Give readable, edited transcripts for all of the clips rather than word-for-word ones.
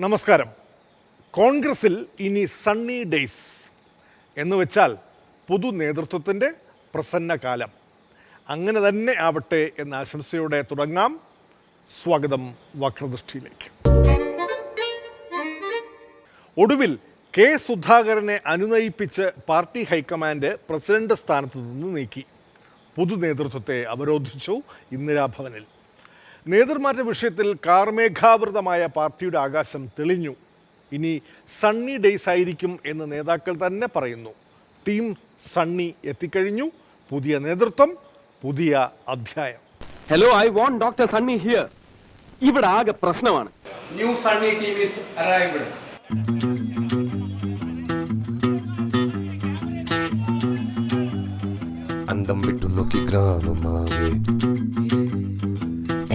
നമസ്കാരം. കോൺഗ്രസിൽ ഇനി സണ്ണി ഡേയ്സ് എന്ന് വെച്ചാൽ പൊതു നേതൃത്വത്തിൻ്റെ പ്രസന്ന കാലം. അങ്ങനെ തന്നെ ആവട്ടെ എന്ന ആശംസയോടെ തുടങ്ങാം. സ്വാഗതം വക്രദൃഷ്ടിയിലേക്ക്. ഒടുവിൽ കെ സുധാകരനെ അനുനയിപ്പിച്ച് പാർട്ടി ഹൈക്കമാൻഡ് പ്രസിഡന്റ് സ്ഥാനത്ത് നിന്ന് നീക്കി. പൊതു നേതൃത്വത്തെ അവരോധിച്ചു ഇന്ദിരാഭവനിൽ. നേതൃമാറ്റ വിഷയത്തിൽ കാർമേഘാവൃതമായ പാർട്ടിയുടെ ആകാശം തെളിഞ്ഞു. ഇനി സണ്ണി ഡേയ്സ് ആയിരിക്കും എന്ന് നേതാക്കൾ തന്നെ പറയുന്നു. ടീം സണ്ണി എത്തിക്കഴിഞ്ഞു. പുതിയ നേതൃത്വം, പുതിയ അധ്യായം. Hello, I want doctor Sunny here. ഇവിടെ ആകെ പ്രശ്നമാണ്. New Sunny team is arrived. అందం విట్టు నొక్కి గ్రామమావే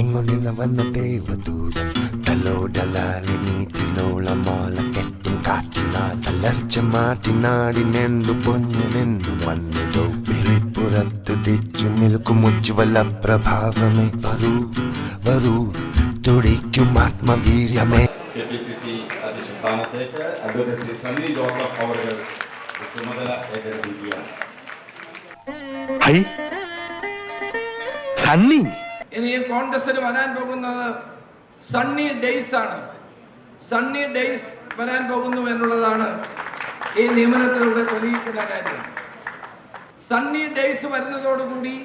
എങ്ങൊന്നിന വന്ന ദേവദൂതൻ തലോടലാലി നീതിലോള മോള കെട്ടും കാറ്റിനാൽ അലർച്ച മാറ്റിനാടിനെന്തു പൊന്നുമെന്നു വന്നിടോ വിളിപ്പുറത്ത് തിച്ചു നിൽക്കും ഉജ്വല പ്രഭാവമേ വരൂ വരൂ തുടിക്കും ആത്മവീര്യമേ. KPCC അധ്യക്ഷ സ്ഥാനത്തേക്ക് അഡ്വക്കേറ്റ് ശ്രീ സണ്ണി ജോസഫ് അവർ ചുമതല ഏറ്റെടുത്തിരിക്കുകയാണ്. സണ്ണി ഇനി കോൺഗ്രസിന് വരാൻ പോകുന്നത് സണ്ണി ഡേയ്സ് ആണ്. സണ്ണി ഡേയ്സ് വരാൻ പോകുന്നു എന്നുള്ളതാണ് ഈ നിയമനത്തിലൂടെ തെളിയിക്കുന്ന കാര്യം. സണ്ണി ഡേയ്സ് വരുന്നതോടുകൂടി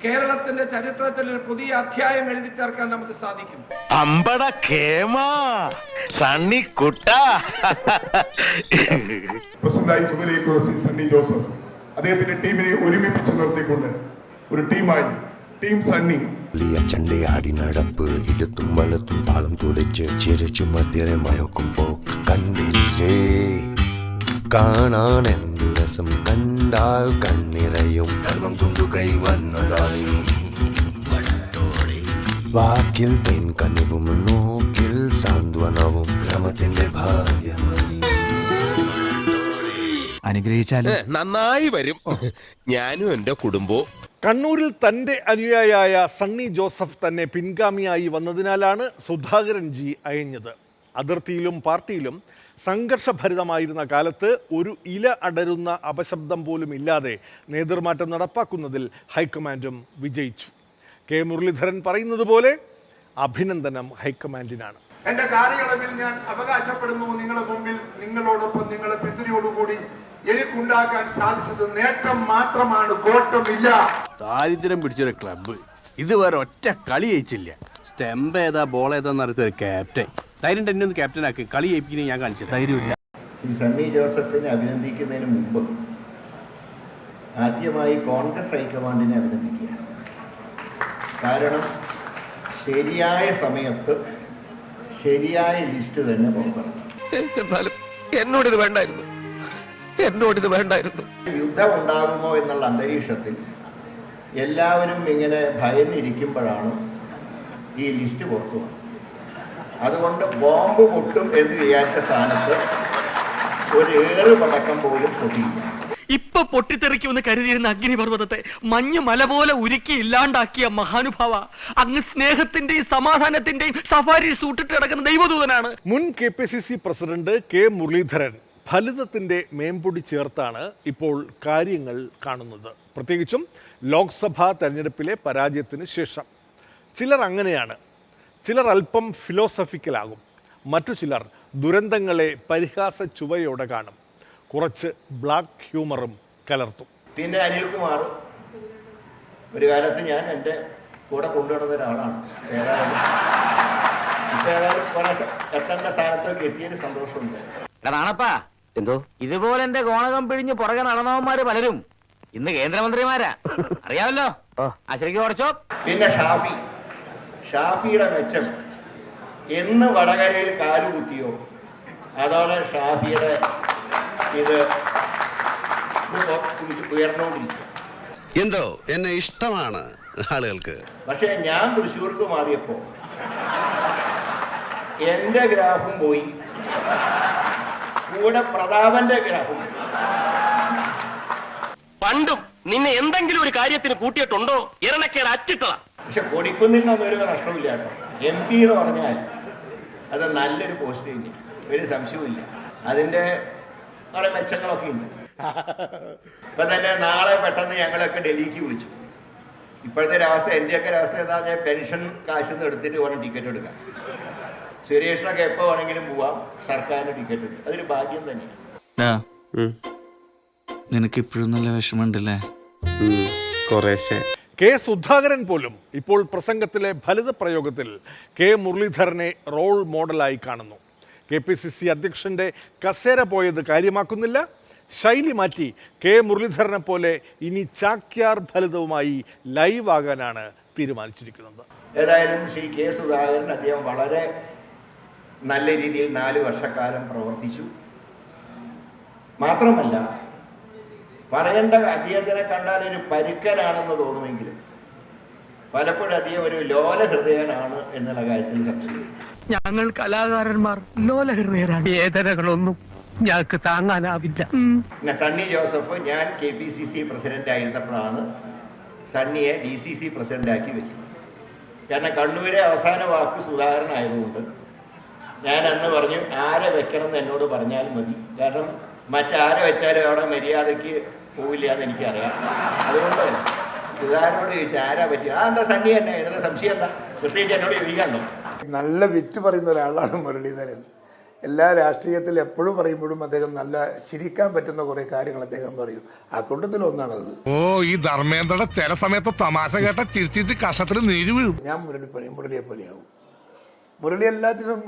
കേരളത്തിന്റെ ചരിത്രത്തിൽ ഒരു പുതിയ അധ്യായം എഴുതി ചേർക്കാൻ നമുക്ക് സാധിക്കും. അമ്പട ഖേമാ സണ്ണി കുട്ട. പ്രസിഡന്റായി ചുമതലയേറ്റ സണ്ണി ജോസഫ് അദ്ദേഹത്തിന്റെ ടീമിനെ ഒരുമിപ്പിച്ച് നിർത്തിക്കൊണ്ട് ഒരു ടീമായി ടീം സണ്ണി ചണ്ടയാടി നടപ്പ് ഇടത്തും വലത്തും താളം തുടിച്ച് ചിരിച്ചു മധ്യരെ മയക്കും പോക്ക് കണ്ടില്ലേ. കാണാൻ എന്തു രസം, കണ്ടാൽ കണ്ണിറയും ധർമ്മം കൊണ്ടു കൈ വന്നതായി. വാക്കിൽ തേൻ കനിവും നോക്കിൽ സാന്ത്വനവും ക്രമത്തിന്റെ ഭാഗ്യമായി. അനുഗ്രഹിച്ചാൽ നന്നായി വരും. ഞാനും എന്റെ കുടുംബവും. കണ്ണൂരിൽ തൻ്റെ അനുയായിയായ സണ്ണി ജോസഫ് തന്നെ പിൻഗാമിയായി വന്നതിനാലാണ് സുധാകരൻ ജി അയഞ്ഞത്. അതിർത്തിയിലും പാർട്ടിയിലും സംഘർഷഭരിതമായിരുന്ന കാലത്ത് ഒരു ഇല അടരുന്ന അപശബ്ദം പോലും ഇല്ലാതെ നേതൃമാറ്റം നടപ്പാക്കുന്നതിൽ ഹൈക്കമാൻഡും വിജയിച്ചു. കെ മുരളീധരൻ പറയുന്നത് പോലെ അഭിനന്ദനം ഹൈക്കമാൻഡിനാണ്. എന്റെ കാലയളവിൽ ഞാൻ അവകാശപ്പെടുന്നു നിങ്ങളുടെ മുമ്പിൽ നിങ്ങളോടൊപ്പം നിങ്ങളുടെ പിന്തുണയോടുകൂടി എനിക്കുണ്ടാക്കാൻ സാധിച്ചത് നേട്ടം മാത്രമാണ്, കോട്ടമില്ല. ദാരിദ്ര്യം പിടിച്ചൊരു ക്ലബ്ബ് ഇതുവരെ ഒറ്റ കളി ജയിച്ചില്ല. സ്റ്റെമ്പ് ഏതാ ബോൾ ഏതാന്ന് അറിയാത്ത ഒരു ക്യാപ്റ്റൻ. ധൈര്യം തന്നെ ഒന്ന് ക്യാപ്റ്റൻ ആക്കി കളി ജയിപ്പിക്കുന്നത് ഞാൻ കാണിച്ചത് ധൈര്യമില്ല. ഈ സണ്ണി ജോസഫിനെ അഭിനന്ദിക്കുന്നതിന് മുമ്പ് ആദ്യമായി കോൺഗ്രസ് ഹൈക്കമാൻഡിനെ അഭിനന്ദിക്കുക. കാരണം ശരിയായ സമയത്ത് ശരിയായ ലിസ്റ്റ് തന്നെ പുറത്തിറങ്ങി. എന്നോടിത് വേണ്ടായിരുന്നു. യുദ്ധം ഉണ്ടാകുമോ എന്നുള്ള അന്തരീക്ഷത്തിൽ എല്ലാവരും ഇങ്ങനെ ഭയന്നിരിക്കുമ്പോഴാണ് ഈ ലിസ്റ്റ് പുറത്തു വന്നത്. അതുകൊണ്ട് ബോംബ് പൊട്ടും എന്ന് വിചാരിച്ച സ്ഥാനത്ത് ഒരു ഏറ് പടക്കം പോലും പൊട്ടിയില്ല. ഇപ്പൊ പൊട്ടിത്തെറിക്കുമെന്ന് കരുതിയിരുന്ന അഗ്നിപർവ്വതത്തെ മഞ്ഞ് മല പോലെ ഉരുക്കി ഇല്ലാണ്ടാക്കിയ മഹാനുഭാവ, അങ്ങ് സ്നേഹത്തിന്റെയും സമാധാനത്തിന്റെയും സഫാരി സൂട്ടിട്ട് കിടക്കുന്ന ദൈവദൂതനാണ്. മുൻ KPCC പ്രസിഡന്റ് കെ മുരളീധരൻ ഫലിതത്തിൻ്റെ മേമ്പൊടി ചേർത്താണ് ഇപ്പോൾ കാര്യങ്ങൾ കാണുന്നത്. പ്രത്യേകിച്ചും ലോക്സഭാ തെരഞ്ഞെടുപ്പിലെ പരാജയത്തിന് ശേഷം. ചിലർ അങ്ങനെയാണ്. ചിലർ അല്പം ഫിലോസഫിക്കലാകും. മറ്റു ചിലർ ദുരന്തങ്ങളെ പരിഹാസ ചുവയോടെ കാണും. കുറച്ച് ബ്ലാക്ക് ഹ്യൂമറും കലർത്തും. പിന്നെ അനിൽകുമാർ ഒരു കാലത്ത് ഞാൻ എൻ്റെ കൂടെ കൊണ്ടുവരുന്ന ഒരാളാണ്. ഏതായാലും എത്തേണ്ട സ്ഥാനത്തൊക്കെ എത്തിയതിന് സന്തോഷമുണ്ട്. എന്തോ ഇതുപോലെ എന്റെ ഗോണകം പിഴിഞ്ഞ് പുറകെ നടന്നവന്മാര് പലരും ഇന്ന് കേന്ദ്രമന്ത്രിമാരാ, അറിയാമല്ലോ. ശരിക്കും കുറച്ചോ. പിന്നെ ഷാഫിയുടെ മെച്ചം എന്ന് വടകരയിൽ കാലുകുത്തിയോ അതോടെ ഷാഫിയുടെ ഇത് ഉയർന്നുകൊണ്ടിരിക്കും. എന്തോ എന്നെ ഇഷ്ടമാണ് ആളുകൾക്ക്. പക്ഷേ ഞാൻ തൃശ്ശൂർക്ക് മാറിയപ്പോൾ എൻ്റെ ഗ്രാഫും പോയി, കൂടെ പ്രതാപന്റെ ഗ്രാഫും. പണ്ടും നിന്നെ എന്തെങ്കിലും ഒരു കാര്യത്തിന് കൂട്ടിയിട്ടുണ്ടോ? ഇരണക്കേട് അച്ചിട്ടതാ. പക്ഷെ കൊടിക്കുന്നിൽ നിന്നൊന്നും ഒരു നഷ്ടമില്ല കേട്ടോ. MP എന്ന് പറഞ്ഞാൽ അത് നല്ലൊരു പോസ്റ്റ് തന്നെയാണ്, ഒരു സംശയവുമില്ല. അതിൻ്റെ കുറേ മെച്ചങ്ങളൊക്കെ ഉണ്ട്. ഇപ്പം തന്നെ നാളെ പെട്ടെന്ന് ഞങ്ങളൊക്കെ ഡൽഹിക്ക് വിളിച്ചു. ഇപ്പോഴത്തെ ഒരവസ്ഥ, എൻ്റെയൊക്കെ ഒരവസ്ഥ എന്താ പറഞ്ഞാൽ പെൻഷൻ കാശൊന്നും എടുത്തിട്ട് വേണം ടിക്കറ്റ് എടുക്കാൻ. സുരേഷിനൊക്കെ എപ്പോൾ വേണമെങ്കിലും പോവാം, സർക്കാരിന് ടിക്കറ്റ് എടുക്കും. അതൊരു ഭാഗ്യം തന്നെയാണ്. നിനക്ക് ഇപ്പോഴും നല്ല വിഷമമുണ്ടല്ലേ? കുറേശ്ശെ. കെ സുധാകരൻ പോലും ഇപ്പോൾ പ്രസംഗത്തിലെ ഫലിത പ്രയോഗത്തിൽ കെ മുരളീധരനെ റോൾ മോഡലായി കാണുന്നു. KPCC അധ്യക്ഷന്റെ കസേര പോയത് കാര്യമാക്കുന്നില്ല. ശൈലി മാറ്റി കെ മുരളീധരനെ പോലെ ഇനി ചാക്യാർ ഫലിതവുമായി ലൈവ് ആകാനാണ് തീരുമാനിച്ചിരിക്കുന്നത്. ഏതായാലും ശ്രീ കെ സുധാകരൻ അദ്ദേഹം വളരെ നല്ല രീതിയിൽ 4 വർഷക്കാലം പ്രവർത്തിച്ചു. മാത്രമല്ല, പറയേണ്ട അദ്ദേഹത്തിനെ കണ്ടാൽ ഒരു പരുക്കനാണെന്ന് തോന്നുമെങ്കിലും പലപ്പോഴും അദ്ദേഹം ഒരു ലോല ഹൃദയനാണ് എന്നുള്ള കാര്യത്തിൽ സംശയം. ഞങ്ങൾ കലാകാരന്മാർ ലോലഹൃദയരാണ്. വേദനകളൊന്നും ഞങ്ങൾക്ക് താങ്ങാനാവില്ല. പിന്നെ സണ്ണി ജോസഫ്, ഞാൻ KPCC പ്രസിഡന്റ് ആയിരുന്നപ്പോഴാണ് സണ്ണിയെ DCC പ്രസിഡന്റാക്കി വെക്കുന്നത്. കാരണം കണ്ണൂരെ അവസാന വാക്ക് സുധാകരൻ ആയതുകൊണ്ട് ഞാൻ അന്ന് പറഞ്ഞു, ആരെ വെക്കണം എന്ന് എന്നോട് പറഞ്ഞാൽ മതി. കാരണം മറ്റാരെ വെച്ചാലും അവിടെ മര്യാദയ്ക്ക് പോവില്ല എന്ന് എനിക്കറിയാം. അതുകൊണ്ട് സുധാകരനോട് ചോദിച്ചു ആരാ പറ്റുക, എന്താ സണ്ണി തന്നെ, എന്താ സംശയം, എന്താ പ്രത്യേകിച്ച് എന്നോട് ചോദിക്കാണ്ടോ. നല്ല വിറ്റ് പറയുന്ന ഒരാളാണ് മുരളീധരൻ. എല്ലാ രാഷ്ട്രീയത്തിൽ എപ്പോഴും പറയുമ്പോഴും അദ്ദേഹം നല്ല ചിരിക്കാൻ പറ്റുന്ന കുറേ കാര്യങ്ങൾ അദ്ദേഹം പറയും. ആ കൂട്ടത്തിലൊന്നാണത്. ഓ, ഈ ധർമ്മേന്ദ്രയുടെ ചില സമയത്ത് തമാശ കേട്ട ചിരിച്ചിട്ട് കഷത്തിൽ നീര് വീഴും. ഞാൻ മുരളിയെ പോലെയാവും. മുരളി എല്ലാത്തിനും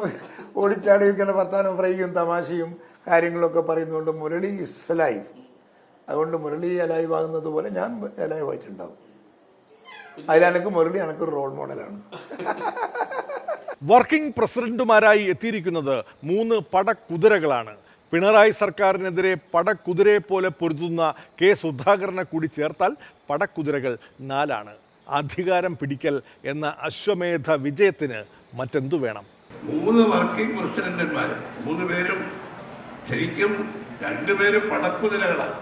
ഓടിച്ചാടിയൊക്കെ വർത്താനം പറയുകയും തമാശയും കാര്യങ്ങളൊക്കെ പറയുന്നതുകൊണ്ട് മുരളി ഇസ് ലൈവ്. അതുകൊണ്ട് മുരളി അലൈവ് ആകുന്നത് പോലെ ഞാൻ അലൈവ് ആയിട്ടുണ്ടാവും. അതിലെനിക്ക് മുരളി എനിക്കൊരു റോൾ മോഡലാണ്. വർക്കിംഗ് പ്രസിഡന്റുമാരായി എത്തിയിരിക്കുന്നത് 3 പടക്കുതിരകളാണ്. പിണറായി സർക്കാരിനെതിരെ പടക്കുതിരയെ പോലെ പൊരുതുന്ന കെ സുധാകരനെ കൂടി ചേർത്താൽ പടക്കുതിരകൾ 4 അധികാരം പിടിക്കൽ എന്ന അശ്വമേധ വിജയത്തിന് മറ്റെന്തു വേണം? 3 വർക്കിംഗ് പ്രസിഡന്റുമാർ, 3 പേരും ശരിക്കും 2 പേരും പടക്കുതിരകളാണ്,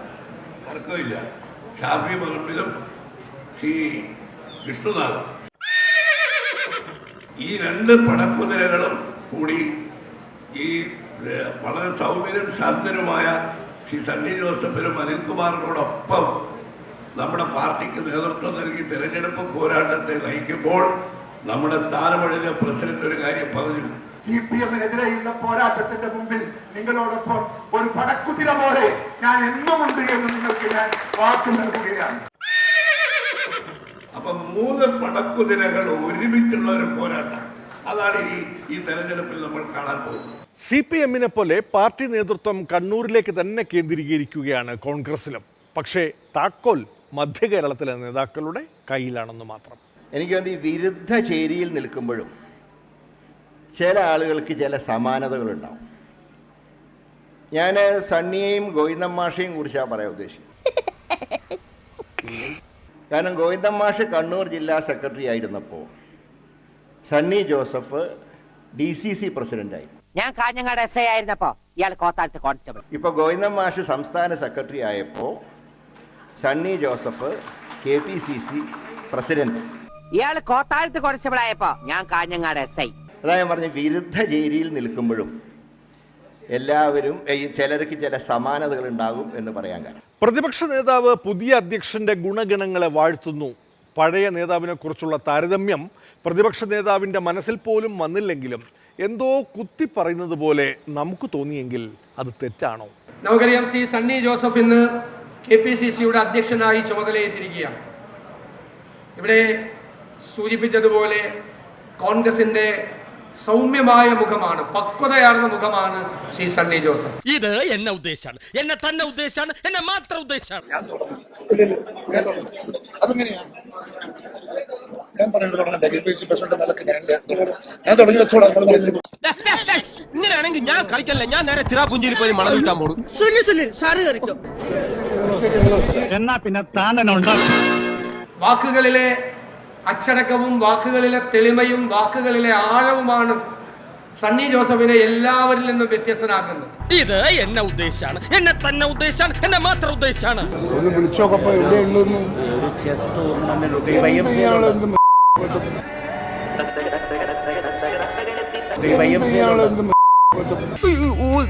തർക്കമില്ല. ഷാഫി പറമ്പിലും ശ്രീ വിഷ്ണുനാഥും. ഈ 2 പടക്കുതിരകളും കൂടി ഈ വളരെ സൗമ്യനും ശാന്തനുമായ ശ്രീ സണ്ണി ജോസഫിനും അനിൽകുമാറിനോടൊപ്പം നമ്മുടെ പാർട്ടിക്ക് നേതൃത്വം നൽകി തെരഞ്ഞെടുപ്പ് പോരാട്ടത്തെ നയിക്കുമ്പോൾ നമ്മുടെ സ്ഥാനമൊഴിഞ്ഞ പ്രസിഡന്റ് ഒരു കാര്യം പറഞ്ഞു, CPM-നെതിരെയുള്ള പോരാട്ടത്തിന്റെ മുമ്പിൽ നിങ്ങളോടൊപ്പം ഒരു പടക്കുതിര പോലെ ഞാൻ എന്നുമുണ്ട് എന്ന് നിങ്ങൾക്ക് ഞാൻ വാക്ക് നൽകുകയാണ്. അപ്പൊ 3 പടക്കുതിരകൾ ഒരുമിച്ചുള്ള ഒരു പോരാട്ടം, അതാണ് ഈ തെരഞ്ഞെടുപ്പിൽ നമ്മൾ കാണാൻ പോകുന്നത്. CPM-നെ പോലെ പാർട്ടി നേതൃത്വം കണ്ണൂരിലേക്ക് തന്നെ കേന്ദ്രീകരിക്കുകയാണ് കോൺഗ്രസിലും. പക്ഷേ താക്കോൽ മധ്യ കേരളത്തിലെ നേതാക്കളുടെ കയ്യിലാണെന്ന് മാത്രം. എനിക്ക് തോന്നി വിരുദ്ധ ചേരിയിൽ നിൽക്കുമ്പോഴും ചില ആളുകൾക്ക് ചില സമാനതകളുണ്ടാവും. ഞാൻ സണ്ണിയെയും ഗോവിന്ദമാഷയും കുറിച്ചാണ് പറയാൻ ഉദ്ദേശിക്കുന്നത്. കാരണം ഗോവിന്ദമാഷ് കണ്ണൂർ ജില്ലാ സെക്രട്ടറി ആയിരുന്നപ്പോൾ സണ്ണി ജോസഫ് DCC പ്രസിഡന്റായി. ഞാൻ കാഞ്ഞങ്ങാട് SA ആയിരുന്നപ്പോ ഇയാൾ കോത്താഴത്ത് കോൺസ്റ്റബിൾ. ഇപ്പോൾ ഗോവിന്ദമാഷ് സംസ്ഥാന സെക്രട്ടറി ആയപ്പോൾ സണ്ണി ജോസഫ് KPCC പ്രസിഡന്റ്. ഇയാൾ കോത്താഴത്ത് കോൺസ്റ്റബിൾ ആയപ്പോ ഞാൻ കാഞ്ഞങ്ങാട് SI. അതാ ഞാൻ പറഞ്ഞ വിരുദ്ധ ചേരിയിൽ നിൽക്കുമ്പോഴും എല്ലാവരും ചിലർക്ക് ചില സമാനതകൾ ഉണ്ടാകും എന്ന് പറയാൻ കാരണം. പ്രതിപക്ഷ നേതാവ് പുതിയ അധ്യക്ഷന്റെ ഗുണഗണങ്ങളെ വാഴ്ത്തുന്നു. പഴയ നേതാവിനെ കുറിച്ചുള്ള താരതമ്യം പ്രതിപക്ഷ നേതാവിൻ്റെ മനസ്സിൽ പോലും വന്നില്ലെങ്കിലും എന്തോ കുത്തി പറയുന്നത് പോലെ നമുക്ക് തോന്നിയെങ്കിൽ അത് തെറ്റാണോ? നമുക്കറിയാം, ശ്രീ സണ്ണി ജോസഫ് ഇന്ന് KPCCയുടെ അധ്യക്ഷനായി ചുമതലയേറ്റിരിക്കുകയാണ്. ഇവിടെ സൂചിപ്പിച്ചതുപോലെ കോൺഗ്രസിന്റെ സൗമ്യമായ മുഖമാണ്, പക്വതയാർന്ന മുഖമാണ് ശ്രീ സണ്ണി ജോസഫ്. ഇത് എന്നെ ഉദ്ദേശാണ്, എന്നെ തന്നെ ഉദ്ദേശാണ്, എന്നെ മാത്രം ഉദ്ദേശാണ്. ഇങ്ങനെയാണെങ്കിൽ ഞാൻ കളിക്കല്ല, ഞാൻ നേരെ ചിറാപുഞ്ചിരി പോയി മണം വിട്ടാൻ പോകും. എന്നാ പിന്നെ വാക്കുകളിലെ അച്ചടക്കവും വാക്കുകളിലെ തെളിമയും വാക്കുകളിലെ ആഴവുമാണ് സണ്ണി ജോസഫിനെ എല്ലാവരിൽ നിന്നും വ്യത്യസ്തനാക്കുന്നത്. ഇത് എന്നെ ഉദ്ദേശാണ്, എന്നെ തന്നെ ഉദ്ദേശാണ്, എന്നെ മാത്രം ഉദ്ദേശാണ്. ഒന്ന് വിളിച്ചോക്കപ്പോ എവിടെയുള്ളൂ. ചെസ് ടൂർണമെന്റ്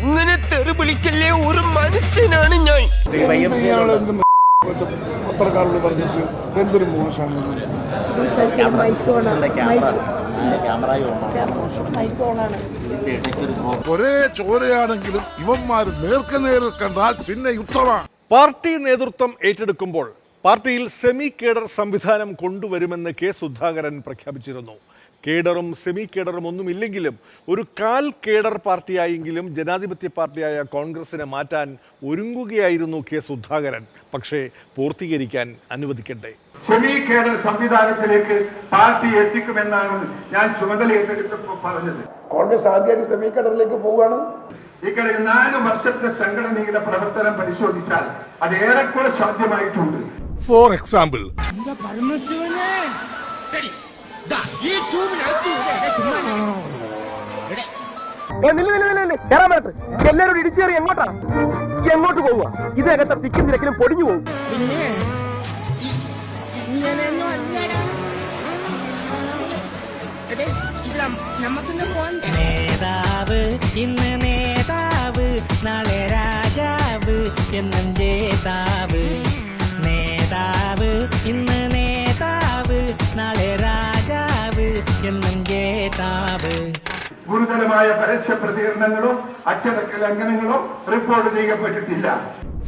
ഇങ്ങനെ തെറി വിളിക്കല്ലേ, ഒരു മനുഷ്യനാണ് ഞാൻ. പത്രക്കാരോട് പറഞ്ഞിട്ട് എന്തൊരു മോശമാണ്. ഒരേ ചോരയാണെങ്കിലും ഇവന്മാർ നേർക്കുനേരിൽ കണ്ടാൽ പിന്നെ യുദ്ധമാണ്. പാർട്ടി നേതൃത്വം ഏറ്റെടുക്കുമ്പോൾ പാർട്ടിയിൽ സെമി കേഡർ സംവിധാനം കൊണ്ടുവരുമെന്ന് കെ സുധാകരൻ പ്രഖ്യാപിച്ചിരുന്നു. കേഡറും സെമി കേഡറും ഒന്നുമില്ലെങ്കിലും ഒരു കാൽ കേഡർ പാർട്ടിയായെങ്കിലും ജനാധിപത്യ പാർട്ടിയായ കോൺഗ്രസിനെ മാറ്റാൻ ഒരുങ്ങുകയായിരുന്നു കെ സുധാകരൻ. പക്ഷേ പൂർത്തീകരിക്കാൻ അനുവദിക്കട്ടെ. സെമി കേഡർ സംവിധാനത്തിലേക്ക് പാർട്ടി എത്തിക്കുമെന്നാണ് ഞാൻ ചുമതല ഏറ്റെടുത്തപ്പോൾ പറഞ്ഞത്. കോൺഗ്രസ് ആദ്യമായിട്ട് സെമി കേഡറിലേക്ക് പോവുകയാണ്. ഇക്കഴിഞ്ഞ 4 വർഷത്തെ സംഘടനയുടെ പ്രവർത്തനം പരിശോധിച്ചാൽ അത് ഏറെക്കുറെ സാധ്യമായിട്ടുണ്ട്. ഫോർ എക്സാമ്പിൾ, എല്ലാവരും ഇടിച്ചേറി എങ്ങോട്ട് പോവുക? ഇതിനകത്ത് തിക്കും തിരക്കിലും പൊടിഞ്ഞു പോകും. നേതാവ് ഇന്ന് നേതാവ്, നാളെ രാജാവ് എന്നും ജേതാവ്. നേതാവ് ഇന്ന് നേതാവ്, നാളെ രാജാവ് എന്നും ജേതാവ്. ഗുരുതരമായ പരസ്യ പ്രതികരണങ്ങളോ അച്ചടക്ക ലംഘനങ്ങളോ റിപ്പോർട്ട് ചെയ്യപ്പെട്ടിട്ടില്ല.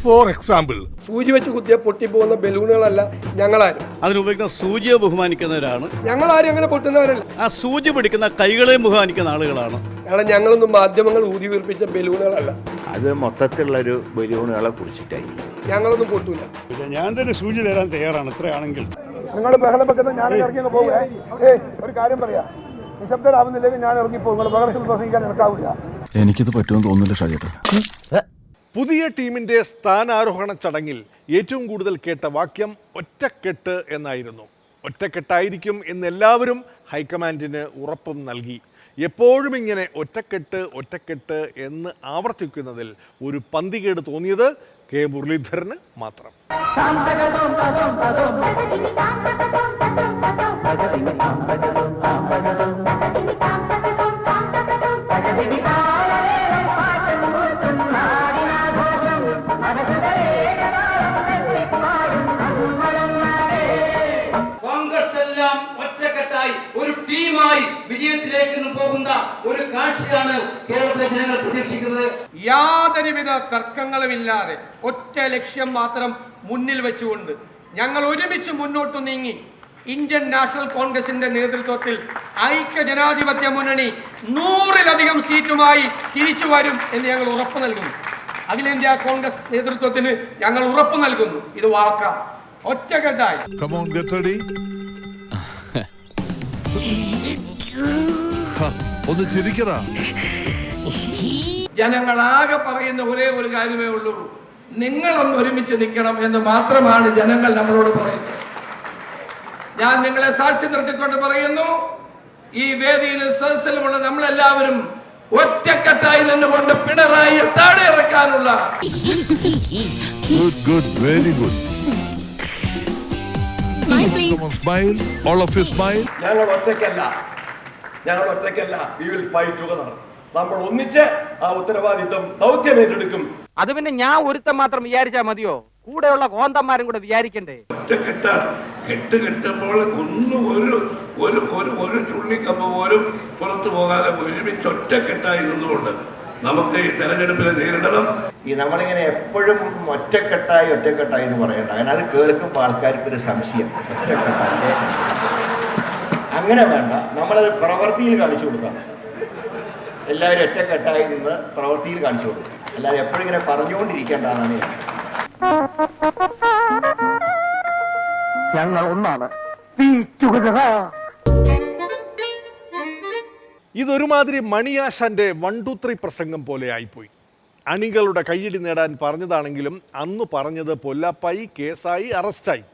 ഫോർ എക്സാമ്പിൾ, സൂചി വെച്ച് കുത്തിയ പൊട്ടിപ്പോകുന്ന ബലൂണുകളല്ല ഞങ്ങളാരും. അതിനുപയോഗിക്കുന്ന സൂചിയെ ബഹുമാനിക്കുന്നവരാണ്. ഞങ്ങളാരും അങ്ങനെ പൊട്ടുന്നവരല്ല. ആ സൂചി പിടിക്കുന്ന കൈകളെയും ബഹുമാനിക്കുന്ന ആളുകളാണ്. കാരണം ഞങ്ങളൊന്നും മാധ്യമങ്ങൾ ഊതി വീർപ്പിച്ച ബലൂണുകളല്ല. അത് മൊത്തത്തിലുള്ളൊരു ബലൂണുകളെ കുറിച്ചിട്ടായി. ഞങ്ങളൊന്നും പൊട്ടൂല. ഞാൻ തന്നെ സൂചി തരാൻ തയ്യാറാണ്. ഇത്രയാണെങ്കിൽ നിങ്ങൾ ബഹളം വെക്കുന്ന ഞാൻ ഇറങ്ങി പോകുക. ഒരു കാര്യം പറയാം, നിശബ്ദരാവുന്നില്ലെങ്കിൽ ഞാൻ ഇറങ്ങിപ്പോകും. നിങ്ങൾ ബഹളത്തിൽ പ്രസംഗിക്കാൻ ഇറക്കാവില്ല. എനിക്കിത് പറ്റുമെന്ന് തോന്നുന്നില്ല ഷാജേട്ടാ. പുതിയ ടീമിന്റെ സ്ഥാനാരോഹണ ചടങ്ങിൽ ഏറ്റവും കൂടുതൽ കേട്ട വാക്യം ഒറ്റക്കെട്ട് എന്നായിരുന്നു. ഒറ്റക്കെട്ടായിരിക്കും എന്നെല്ലാവരും ഹൈക്കമാൻഡിന് ഉറപ്പും നൽകി. എപ്പോഴും ഇങ്ങനെ ഒറ്റക്കെട്ട് ഒറ്റക്കെട്ട് എന്ന് ആവർത്തിക്കുന്നതിൽ ഒരു പന്തികേട് തോന്നിയത് കെ മുരളീധരന് മാത്രം. കോൺഗ്രസ് എല്ലാം ഒറ്റക്കെട്ടായി ഒരു ടീമായി വിജയത്തിലേക്ക് പോകുന്ന ഒരു കാഴ്ചയാണ് കേരളത്തിലെ ജനങ്ങൾ പ്രതീക്ഷിക്കുന്നത്. യാതൊരുവിധ തർക്കങ്ങളുമില്ലാതെ ഒറ്റ ലക്ഷ്യം മാത്രം മുന്നിൽ വെച്ചുകൊണ്ട് ഞങ്ങൾ ഒരുമിച്ച് മുന്നോട്ട് നീങ്ങി ഇന്ത്യൻ നാഷണൽ കോൺഗ്രസിന്റെ നേതൃത്വത്തിൽ ഐക്യ ജനാധിപത്യ മുന്നണി 100-ലധികം സീറ്റുമായി തിരിച്ചു വരും എന്ന് ഞങ്ങൾ ഉറപ്പ് നൽകുന്നു. അഖിലേന്ത്യാ കോൺഗ്രസ് നേതൃത്വത്തിന് ഞങ്ങൾ ഉറപ്പ് നൽകുന്നു. ഇത് വാക്കാം, ഒറ്റക്കെട്ടായി. ഒന്ന് ചിരിക്കടാ. ജനങ്ങളാകെ പറയുന്ന ഒരേ ഒരു കാര്യമേ ഉള്ളൂ, നിങ്ങളൊന്ന് ഒരുമിച്ച് നിൽക്കണം എന്ന് മാത്രമാണ് ജനങ്ങൾ നമ്മളോട് പറയുന്നത്. ഞാൻ നിങ്ങളെ സാക്ഷി നിർത്തിക്കൊണ്ട് പറയുന്നു, ഈ വേദിയിലും സദസ്സിലുമുള്ള നമ്മളെല്ലാവരും ഒറ്റക്കെട്ടായി നിന്നുകൊണ്ട് പിണറായിയെ താഴെ ഇറക്കാനുള്ള very good. Smile, all of you smile. ഞങ്ങൾ ഒറ്റയ്ക്കല്ല. We will fight together. നമ്മൾ ഒന്നിച്ച് ആ ഉത്തരവാദിത്വം ദൗത്യം ഏറ്റെടുക്കും. അത് പിന്നെ ഞാൻ ഒരുത്തം മാത്രം വിചാരിച്ചാ മതിയോ? കൂടെയുള്ള കോന്തന്മാരും കൂടെ വിചാരിക്കണ്ടേ? ഒറ്റക്കെട്ടാണ്. കെട്ടുമ്പോൾ ഒന്നും ഒരു ചുള്ളിക്കമ്പ് പോലും പുറത്തു പോകാതെ ഒരുമിച്ച് ഒറ്റക്കെട്ടായി നിന്നുകൊണ്ട് നമുക്ക് ഈ തെരഞ്ഞെടുപ്പിനെ നേരിടണം. ഈ നമ്മളിങ്ങനെ എപ്പോഴും ഒറ്റക്കെട്ടായി എന്ന് പറയണ്ട. കാരണം അത് കേൾക്കുമ്പോൾ ആൾക്കാർക്കൊരു സംശയം. ഒറ്റക്കെട്ടല്ലേ, അങ്ങനെ വേണ്ട. നമ്മളത് പ്രവൃത്തിയിൽ കാണിച്ചു കൊടുക്കണം. എല്ലാവരും ഒറ്റക്കെട്ടായി നിന്ന് പ്രവൃത്തിയിൽ കാണിച്ചു കൊടുക്കണം. അല്ലാതെ എപ്പോഴും ഇങ്ങനെ പറഞ്ഞുകൊണ്ടിരിക്കേണ്ടതാണ്. ഞങ്ങൾ ഒന്നാണ്. ഇതൊരുമാതിരി മണിയാശാന്റെ 1, 2, 3 പ്രസംഗം പോലെ ആയിപ്പോയി. അണികളുടെ കയ്യടി നേടാൻ പറഞ്ഞതാണെങ്കിലും അന്ന് പറഞ്ഞത് പൊല്ലാപ്പായി, കേസായി, അറസ്റ്റായി.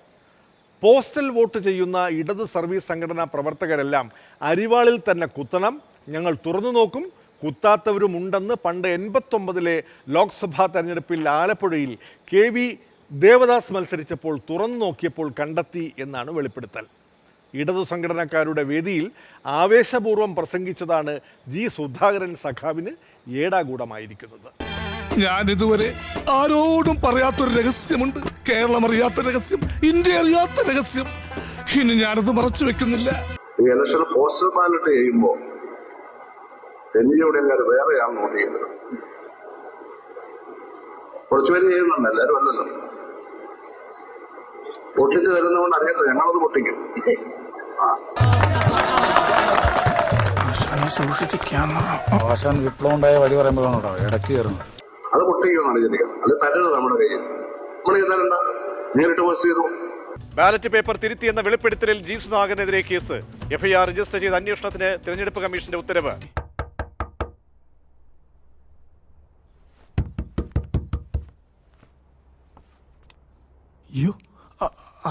പോസ്റ്റൽ വോട്ട് ചെയ്യുന്ന ഇടത് സർവീസ് സംഘടനാ പ്രവർത്തകരെല്ലാം അരിവാളിൽ തന്നെ കുത്തണം, ഞങ്ങൾ തുറന്നു നോക്കും, കുത്താത്തവരുമുണ്ടെന്ന് പണ്ട് 89-ലെ ലോക്സഭാ തെരഞ്ഞെടുപ്പിൽ ആലപ്പുഴയിൽ KV ദേവദാസ് മത്സരിച്ചപ്പോൾ തുറന്നു നോക്കിയപ്പോൾ കണ്ടെത്തി എന്നാണ് വെളിപ്പെടുത്തൽ. ഇടതു സംഘടനക്കാരുടെ വേദിയിൽ ആവേശപൂർവ്വം പ്രസംഗിച്ചതാണ് ജി സുധാകരൻ സഖാവിന് ഏടാകൂടമായിരിക്കുന്നത്. ഞാൻ ഇതുവരെ ആരോടും പറയാത്തൊരു രഹസ്യമുണ്ട്. കേരളം അറിയാത്ത രഹസ്യം, ഇന്ത്യ അറിയാത്ത രഹസ്യം. ഇനി ഞാനത് മറച്ചു വെക്കുന്നില്ല. ഈ ഇലക്ഷൻ പോസ്റ്റൽ ബാലറ്റ് ചെയ്യുമ്പോൾ തെന്നിയുടെ വേറെയാണ് നോട്ട് ചെയ്യുന്നത്. കുറച്ചുപേര് ചെയ്യുന്നുണ്ട്, എല്ലാവരും അല്ലല്ലോ. പൊട്ടിച്ച് തരുന്നതുകൊണ്ട് അറിയാത്ത ഞങ്ങളത് പൊട്ടിക്കും. ആശാൻ വിപ്ലവം ഉണ്ടായ വഴി പറയുമ്പോഴാണോ ഇടയ്ക്ക് കയറുന്നത്? അത് പൊട്ടിക്കുമെന്നാണ് ചിന്തിക്കുക. അത് തരുന്നത് നമ്മുടെ കയ്യിൽ. നമ്മൾ ചെയ്താലെന്താ, നേരിട്ട് പോസ്റ്റ് ചെയ്തു. ബാലറ്റ് പേപ്പർ തിരുത്തിയെന്ന വെളിപ്പെടുത്തലിൽ ജി സുധാകരനെതിരെ കേസ്. എഫ്ഐആർ രജിസ്റ്റർ ചെയ്ത അന്വേഷണത്തിന് തെരഞ്ഞെടുപ്പ് കമ്മീഷന്റെ ഉത്തരവ്.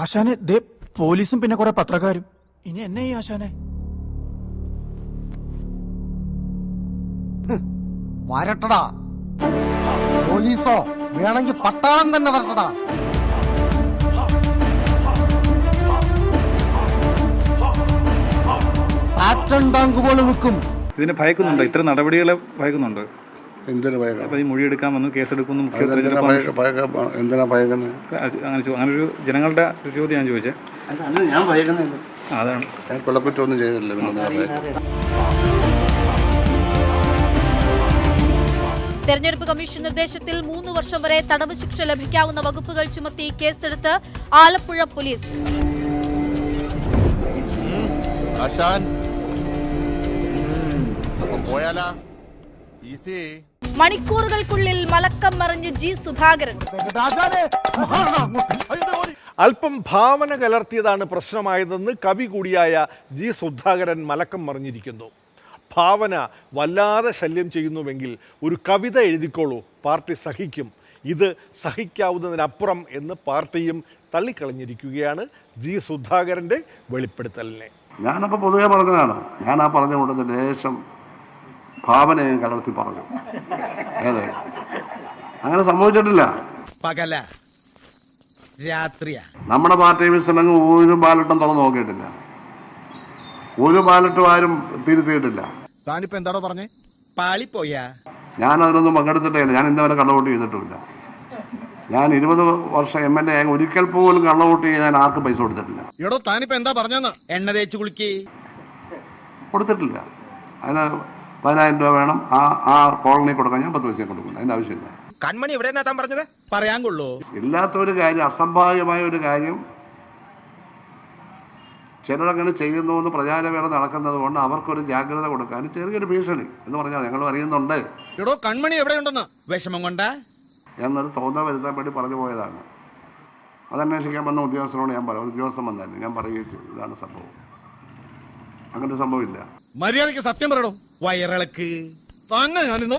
ആശാനെ ദേ പോലീസും പിന്നെ കുറെ പത്രക്കാരും. ഇനി എന്നെ ഈ ആശാനെ വരട്ടടാ, പോലീസോ വേണമെങ്കിൽ പട്ടാളം തന്നെ വരട്ടടാ. പാറ്റേൺ ബാങ്ക് പോലെ നിൽക്കും. ഇതിനെ ഭയക്കുന്നുണ്ടോ? ഇത്ര നടപടികളെ ഭയക്കുന്നുണ്ടോ? എന്തിനു ഭയക്കണം? ഈ മൊഴി എടുക്കാൻ വന്നു, കേസെടുക്കുന്നു. എന്തിനാ ഭയക്കുന്നത്? അങ്ങനൊരു ജനങ്ങളുടെ ചോദ്യം ഞാൻ ചോദിച്ചേ. ഞാൻ ഭയക്കുന്നില്ല. അതാണ്, ഞാൻ പിളപ്പറ്റൊന്നും ചെയ്തില്ല. തെരഞ്ഞെടുപ്പ് കമ്മീഷൻ നിർദ്ദേശത്തിൽ 3 വർഷം വരെ തടവ് ശിക്ഷ ലഭിക്കാവുന്ന വകുപ്പുകൾ ചുമത്തി കേസെടുത്ത് ആലപ്പുഴ പോലീസ്. മണിക്കൂറുകൾക്കുള്ളിൽ മലക്കം മറിഞ്ഞ് ജി സുധാകരൻ. അല്പം ഭാവന കലർത്തിയതാണ് പ്രശ്നമായതെന്ന് കവി കൂടിയായ ജി സുധാകരൻ മലക്കം മറിഞ്ഞിരിക്കുന്നു. ഭാവന വല്ലാതെ ശല്യം ചെയ്യുന്നുവെങ്കിൽ ഒരു കവിത എഴുതിക്കോളൂ, പാർട്ടി സഹിക്കും. ഇത് സഹിക്കാവുന്നതിനപ്പുറം എന്ന് പാർട്ടിയും തള്ളിക്കളഞ്ഞിരിക്കുകയാണ് ജി സുധാകരൻ്റെ വെളിപ്പെടുത്തലിനെ. ഞാനപ്പോൾ പൊതുവെ പറഞ്ഞതാണ്. ഞാൻ ആ പറഞ്ഞ കൊണ്ടത് ലേശം ഭാവനയും കലർത്തി പറഞ്ഞു. അതെ, അങ്ങനെ സംഭവിച്ചിട്ടില്ല. പകല രാത്രിയാ. നമ്മുടെ പാർട്ടി വിസലങ്ങ് ഒരു ബാലറ്റും തുറന്നു നോക്കിയിട്ടില്ല. ഒരു ബാലറ്റും ആരും തിരുത്തിയിട്ടില്ല. താനിപ്പോ എന്താണോ പറഞ്ഞേ? പാളിപ്പോയാ? ഞാൻ അതിനൊന്നും പങ്കെടുത്തിട്ടില്ല. ഞാൻ ഇന്നവരെ കള്ളവോട്ട് ചെയ്തിട്ടുമില്ല. ഞാൻ 20 വർഷം MLA ഒരിക്കൽ പോലും കള്ളവോട്ട് ചെയ്യാൻ ഞാൻ ആർക്കും പൈസ കൊടുത്തിട്ടില്ല. എടോ താനിപ്പോ എന്താ പറഞ്ഞെന്ന്? എണ്ണ തേച്ച് കുളിക്ക് കൊടുത്തിട്ടില്ല. അതിന് 10,000 രൂപ വേണം. ആ കോളനി കൊടുക്കാൻ ഞാൻ 10 പൈസ കൊടുക്കുന്നു. അതിന്റെ ആവശ്യമില്ല. കൺമണി എവിടെ താൻ പറഞ്ഞത്? പറയാൻ കൊള്ളൂ. ഇല്ലാത്തൊരു കാര്യം, അസംഭാവ്യമായ ഒരു കാര്യം ചിലരങ്ങനെ ചെയ്യുന്നു എന്ന് പ്രചാരവേള നടക്കുന്നത് കൊണ്ട് അവർക്കൊരു ജാഗ്രത കൊടുക്കാൻ ചെറിയൊരു ഭീഷണി എന്ന് പറഞ്ഞാൽ ഞങ്ങൾ അറിയുന്നുണ്ട്. എടോ കൺമണി എവിടെയുണ്ടെന്ന് വിഷമം കൊണ്ടാ എന്നൊരു തോന്നൽ വരുത്താൻ വേണ്ടി പറഞ്ഞു പോയതാണ്. അതന്വേഷിക്കാൻ വന്ന ഉദ്യോഗസ്ഥനോട് ഞാൻ പറയാം. ഉദ്യോഗസ്ഥൻ വന്നല്ലേ, ഞാൻ പറയുകയും ചെയ്തു ഇതാണ് സംഭവം. അങ്ങനെ സംഭവമില്ല. മര്യാദയ്ക്ക് സത്യം പറയണോ? വയറിളക്ക് തന്നെ ഞാനിന്ന്